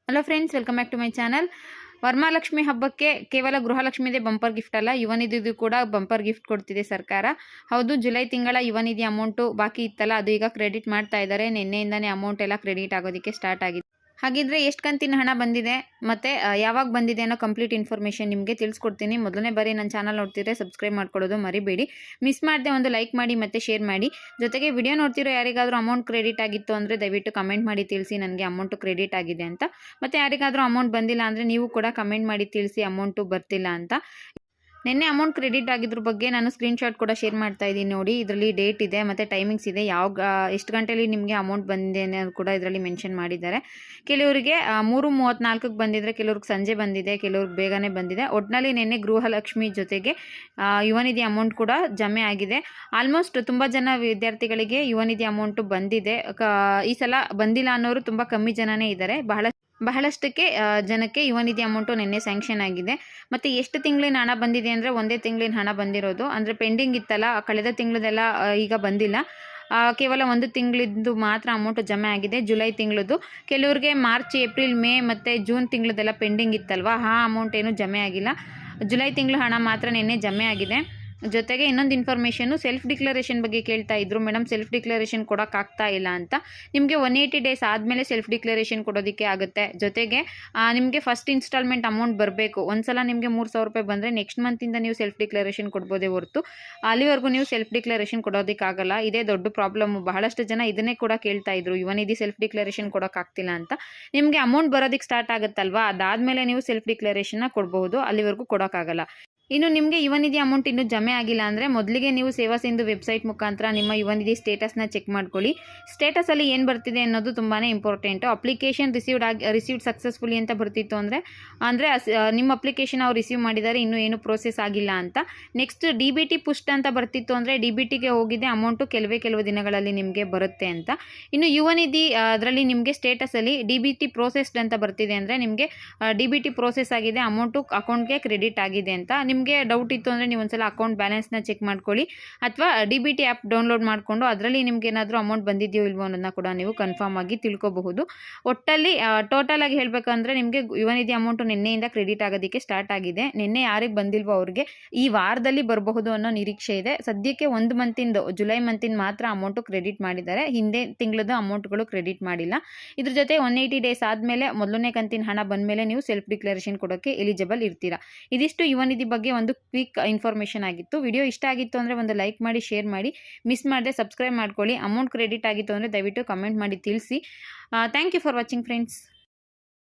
Hello friends, welcome back to my channel. Varamahalakshmi ಹಬ್ಬಕ್ಕೆ ಕೇವಲ ಗೃಹಲಕ್ಷ್ಮಿದೇ bumper gift ಅಲ್ಲ, ಯುವ ನಿಧಿದು ಕೂಡ ಬಂಪರ್ ಗಿಫ್ಟ್ ಕೊಡ್ತಿದೆ ಸರ್ಕಾರ. ಹೌದು, ಜುಲೈ ತಿಂಗಳ ಯುವ ನಿಧಿ ಅಮೌಂಟು ಬಾಕಿ ಇತ್ತಲ್ಲ, ಅದು ಈಗ ಕ್ರೆಡಿಟ್ ಮಾಡ್ತಾ ಇದ್ದಾರೆ. ನಿನ್ನೆಯಿಂದನೇ ಅಮೌಂಟ್ ಎಲ್ಲ ಕ್ರೆಡಿಟ್ ಆಗೋದಕ್ಕೆ ಸ್ಟಾರ್ಟ್ ಆಗಿದೆ. ಹಾಗಿದ್ರೆ ಎಷ್ಟು ಕಂತಿನ ಹಣ ಬಂದಿದೆ ಮತ್ತು ಯಾವಾಗ ಬಂದಿದೆ ಅನ್ನೋ ಕಂಪ್ಲೀಟ್ ಇನ್ಫಾರ್ಮೇಷನ್ ನಿಮಗೆ ತಿಳಿಸ್ಕೊಡ್ತೀನಿ. ಮೊದಲನೇ ಬಾರಿ ನನ್ನ ಚಾನಲ್ ನೋಡ್ತಿದ್ರೆ ಸಬ್ಸ್ಕ್ರೈಬ್ ಮಾಡ್ಕೊಳ್ಳೋದು ಮರಿಬೇಡಿ. ಮಿಸ್ ಮಾಡದೆ ಒಂದು ಲೈಕ್ ಮಾಡಿ ಮತ್ತು ಶೇರ್ ಮಾಡಿ. ಜೊತೆಗೆ ವಿಡಿಯೋ ನೋಡ್ತಿರೋ ಯಾರಿಗಾದರೂ ಅಮೌಂಟ್ ಕ್ರೆಡಿಟ್ ಆಗಿತ್ತು ಅಂದರೆ ದಯವಿಟ್ಟು ಕಮೆಂಟ್ ಮಾಡಿ ತಿಳಿಸಿ ನನಗೆ ಅಮೌಂಟು ಕ್ರೆಡಿಟ್ ಆಗಿದೆ ಅಂತ. ಮತ್ತು ಯಾರಿಗಾದರೂ ಅಮೌಂಟ್ ಬಂದಿಲ್ಲ ಅಂದರೆ ನೀವು ಕೂಡ ಕಮೆಂಟ್ ಮಾಡಿ ತಿಳಿಸಿ ಅಮೌಂಟು ಬರ್ತಿಲ್ಲ ಅಂತ. ನಿನ್ನೆ ಅಮೌಂಟ್ ಕ್ರೆಡಿಟ್ ಆಗಿದ್ರ ಬಗ್ಗೆ ನಾನು ಸ್ಕ್ರೀನ್ಶಾಟ್ ಕೂಡ ಶೇರ್ ಮಾಡ್ತಾ ಇದ್ದೀನಿ ನೋಡಿ. ಇದರಲ್ಲಿ ಡೇಟ್ ಇದೆ ಮತ್ತು ಟೈಮಿಂಗ್ಸ್ ಇದೆ, ಎಷ್ಟು ಗಂಟೆಯಲ್ಲಿ ನಿಮಗೆ ಅಮೌಂಟ್ ಬಂದಿದೆ ಅನ್ನೋದು ಕೂಡ ಇದರಲ್ಲಿ ಮೆನ್ಷನ್ ಮಾಡಿದ್ದಾರೆ. ಕೆಲವರಿಗೆ 3:34ಕ್ಕೆ ಬಂದಿದ್ದರೆ, ಕೆಲವ್ರಿಗೆ ಸಂಜೆ ಬಂದಿದೆ, ಕೆಲವ್ರಿಗೆ ಬೇಗನೆ ಬಂದಿದೆ. ಒಟ್ಟಿನಲ್ಲಿ ನಿನ್ನೆ ಗೃಹಲಕ್ಷ್ಮಿ ಜೊತೆಗೆ ಯುವ ನಿಧಿ ಅಮೌಂಟ್ ಕೂಡ ಜಮೆ ಆಗಿದೆ. ಆಲ್ಮೋಸ್ಟ್ ತುಂಬ ಜನ ವಿದ್ಯಾರ್ಥಿಗಳಿಗೆ ಯುವ ನಿಧಿ ಅಮೌಂಟು ಬಂದಿದೆ. ಈ ಸಲ ಬಂದಿಲ್ಲ ಅನ್ನೋರು ತುಂಬ ಕಮ್ಮಿ ಜನನೇ ಇದ್ದಾರೆ. ಬಹಳಷ್ಟಕ್ಕೆ ಜನಕ್ಕೆ ಯುವ ನಿಧಿ ಅಮೌಂಟು ನಿನ್ನೆ ಸ್ಯಾಂಕ್ಷನ್ ಆಗಿದೆ. ಮತ್ತು ಎಷ್ಟು ತಿಂಗಳಿನ ಹಣ ಬಂದಿದೆ ಅಂದರೆ ಒಂದೇ ತಿಂಗಳಿನ ಹಣ ಬಂದಿರೋದು. ಅಂದರೆ ಪೆಂಡಿಂಗ್ ಇತ್ತಲ್ಲ, ಕಳೆದ ತಿಂಗಳದೆಲ್ಲ ಈಗ ಬಂದಿಲ್ಲ. ಕೇವಲ ಒಂದು ತಿಂಗಳಿದ್ದು ಮಾತ್ರ ಅಮೌಂಟು ಜಮೆ ಆಗಿದೆ, ಜುಲೈ ತಿಂಗಳದ್ದು. ಕೆಲವ್ರಿಗೆ ಮಾರ್ಚ್, ಏಪ್ರಿಲ್, ಮೇ ಮತ್ತು ಜೂನ್ ತಿಂಗಳದೆಲ್ಲ ಪೆಂಡಿಂಗ್ ಇತ್ತಲ್ವ, ಆ ಅಮೌಂಟ್ ಏನು ಜಮೆ ಆಗಿಲ್ಲ. ಜುಲೈ ತಿಂಗಳ ಹಣ ಮಾತ್ರ ನಿನ್ನೆ ಜಮೆ ಆಗಿದೆ. ಜೊತೆಗೆ ಇನ್ನೊಂದು ಇನ್ಫಾರ್ಮೇಷನ್ನು, ಸೆಲ್ಫ್ ಡಿಕ್ಲರೇಷನ್ ಬಗ್ಗೆ ಕೇಳ್ತಾ ಇದ್ರು. ಮೇಡಮ್, ಸೆಲ್ಫ್ ಡಿಕ್ಲರೇಷನ್ ಕೊಡೋಕ್ಕಾಗ್ತಾ ಇಲ್ಲ ಅಂತ. ನಿಮಗೆ 180 ಡೇಸ್ ಆದಮೇಲೆ ಸೆಲ್ಫ್ ಡಿಕ್ಲರೇಷನ್ ಕೊಡೋದಕ್ಕೆ ಆಗುತ್ತೆ. ಜೊತೆಗೆ ನಿಮಗೆ ಫಸ್ಟ್ ಇನ್ಸ್ಟಾಲ್ಮೆಂಟ್ ಅಮೌಂಟ್ ಬರಬೇಕು. ಒಂದು ಸಲ ನಿಮಗೆ 3,000 ರೂಪಾಯಿ ಬಂದರೆ ನೆಕ್ಸ್ಟ್ ಮಂತಿಂದ ನೀವು ಸೆಲ್ಫ್ ಡಿಕ್ಲರೇಷನ್ ಕೊಡ್ಬೋದೇ ಹೊರತು ಅಲ್ಲಿವರೆಗೂ ನೀವು ಸೆಲ್ಫ್ ಡಿಕ್ಲರೇಷನ್ ಕೊಡೋದಕ್ಕಾಗಲ್ಲ. ಇದೇ ದೊಡ್ಡ ಪ್ರಾಬ್ಲಮ್ಮು. ಬಹಳಷ್ಟು ಜನ ಇದನ್ನೇ ಕೂಡ ಕೇಳ್ತಾ ಇದ್ರು, ಯುವ ನಿಧಿ ಸೆಲ್ಫ್ ಡಿಕ್ಲರೇಷನ್ ಕೊಡೋಕ್ಕಾಗ್ತಿಲ್ಲ ಅಂತ. ನಿಮಗೆ ಅಮೌಂಟ್ ಬರೋದಕ್ಕೆ ಸ್ಟಾರ್ಟ್ ಆಗುತ್ತಲ್ವಾ, ಅದಾದಮೇಲೆ ನೀವು ಸೆಲ್ಫ್ ಡಿಕ್ಲರೇಷನ್ನ ಕೊಡ್ಬೋದು, ಅಲ್ಲಿವರೆಗೂ ಕೊಡೋಕ್ಕಾಗಲ್ಲ. ಇನ್ನು ನಿಮಗೆ ಯುವ ನಿಧಿ ಅಮೌಂಟ್ ಇನ್ನೂ ಜಮೆ ಆಗಿಲ್ಲ ಅಂದರೆ ಮೊದಲಿಗೆ ನೀವು ಸೇವಾ ಸಿಂಧು ವೆಬ್ಸೈಟ್ ಮುಖಾಂತರ ನಿಮ್ಮ ಯುವ ನಿಧಿ ಸ್ಟೇಟಸ್ನ ಚೆಕ್ ಮಾಡ್ಕೊಳ್ಳಿ. ಸ್ಟೇಟಸಲ್ಲಿ ಏನು ಬರ್ತಿದೆ ಅನ್ನೋದು ತುಂಬಾ ಇಂಪಾರ್ಟೆಂಟು. ಅಪ್ಲಿಕೇಶನ್ ರಿಸೀವ್ಡ್ ಸಕ್ಸಸ್ಫುಲಿ ಅಂತ ಬರ್ತಿತ್ತು ಅಂದರೆ ನಿಮ್ಮ ಅಪ್ಲಿಕೇಶನ್ ಅವ್ರು ರಿಸೀವ್ ಮಾಡಿದ್ದಾರೆ, ಇನ್ನೂ ಏನು ಪ್ರೋಸೆಸ್ ಆಗಿಲ್ಲ ಅಂತ. ನೆಕ್ಸ್ಟ್ DBT ಪುಸ್ಟ್ ಅಂತ ಬರ್ತಿತ್ತು ಅಂದರೆ DBTಗೆ ಹೋಗಿದೆ, ಅಮೌಂಟು ಕೆಲವು ದಿನಗಳಲ್ಲಿ ನಿಮಗೆ ಬರುತ್ತೆ ಅಂತ. ಇನ್ನು ಯುವ ನಿಧಿ ಅದರಲ್ಲಿ ನಿಮಗೆ ಸ್ಟೇಟಸಲ್ಲಿ DBT ಪ್ರೋಸೆಸ್ಡ್ ಅಂತ ಬರ್ತಿದೆ ಅಂದರೆ ನಿಮಗೆ DBT ಪ್ರೋಸೆಸ್ ಆಗಿದೆ, ಅಮೌಂಟು ಅಕೌಂಟ್ಗೆ ಕ್ರೆಡಿಟ್ ಆಗಿದೆ ಅಂತ. ನಿಮಗೆ ಡೌಟ್ ಇತ್ತು ಅಂದರೆ ನೀವು ಒಂದ್ಸಲ ಅಕೌಂಟ್ ಬ್ಯಾಲೆನ್ಸ್ನ ಚೆಕ್ ಮಾಡ್ಕೊಳ್ಳಿ, ಅಥವಾ DBT ಆ್ಯಪ್ ಡೌನ್ಲೋಡ್ ಮಾಡಿಕೊಂಡು ಅದರಲ್ಲಿ ನಿಮ್ಗೆ ಏನಾದರೂ ಅಮೌಂಟ್ ಬಂದಿದೆಯೋ ಇಲ್ವೋ ಅನ್ನೋದನ್ನ ಕೂಡ ನೀವು ಕನ್ಫರ್ಮ್ ಆಗಿ ತಿಳ್ಕೊಬಹುದು. ಒಟ್ಟಲ್ಲಿ ಟೋಟಲ್ ಆಗಿ ಹೇಳಬೇಕಂದ್ರೆ ನಿಮಗೆ ಯುವ ನಿಧಿ ಅಮೌಂಟು ನಿನ್ನೆಯಿಂದ ಕ್ರೆಡಿಟ್ ಆಗೋದಕ್ಕೆ ಸ್ಟಾರ್ಟ್ ಆಗಿದೆ. ನಿನ್ನೆ ಯಾರಿಗೆ ಬಂದಿಲ್ವೋ ಅವ್ರಿಗೆ ಈ ವಾರದಲ್ಲಿ ಬರಬಹುದು ಅನ್ನೋ ನಿರೀಕ್ಷೆ ಇದೆ. ಸದ್ಯಕ್ಕೆ ಒಂದು ಮಂತಿಂದು, ಜುಲೈ ಮಂತಿಂದ ಮಾತ್ರ ಅಮೌಂಟು ಕ್ರೆಡಿಟ್ ಮಾಡಿದ್ದಾರೆ, ಹಿಂದೆ ತಿಂಗಳದ್ದು ಅಮೌಂಟ್ಗಳು ಕ್ರೆಡಿಟ್ ಮಾಡಿಲ್ಲ. ಇದ್ರ ಜೊತೆ 180 ಡೇಸ್ ಆದಮೇಲೆ ಮೊದಲನೇ ಕಂತಿನ ಹಣ ಬಂದ ಮೇಲೆ ನೀವು ಸೆಲ್ಫ್ ಡಿಕ್ಲರೇಷನ್ ಕೊಡೋಕ್ಕೆ ಎಲಿಜಿಬಲ್ ಇರ್ತೀರಾ. ಇದಿಷ್ಟು ಯುವ ನಿಧಿ ಬಗ್ಗೆ ಒಂದು ಕ್ವಿಕ್ ಇನ್ಫಾರ್ಮೇಷನ್ ಆಗಿತ್ತು. ವಿಡಿಯೋ ಇಷ್ಟ ಆಗಿತ್ತು ಅಂದರೆ ಒಂದು ಲೈಕ್ ಮಾಡಿ, ಶೇರ್ ಮಾಡಿ, ಮಿಸ್ ಮಾಡದೆ ಸಬ್ಸ್ಕ್ರೈಬ್ ಮಾಡ್ಕೊಳ್ಳಿ. ಅಮೌಂಟ್ ಕ್ರೆಡಿಟ್ ಆಗಿತ್ತು ಅಂದರೆ ದಯವಿಟ್ಟು ಕಮೆಂಟ್ ಮಾಡಿ ತಿಳಿಸಿ. Thank you for watching friends.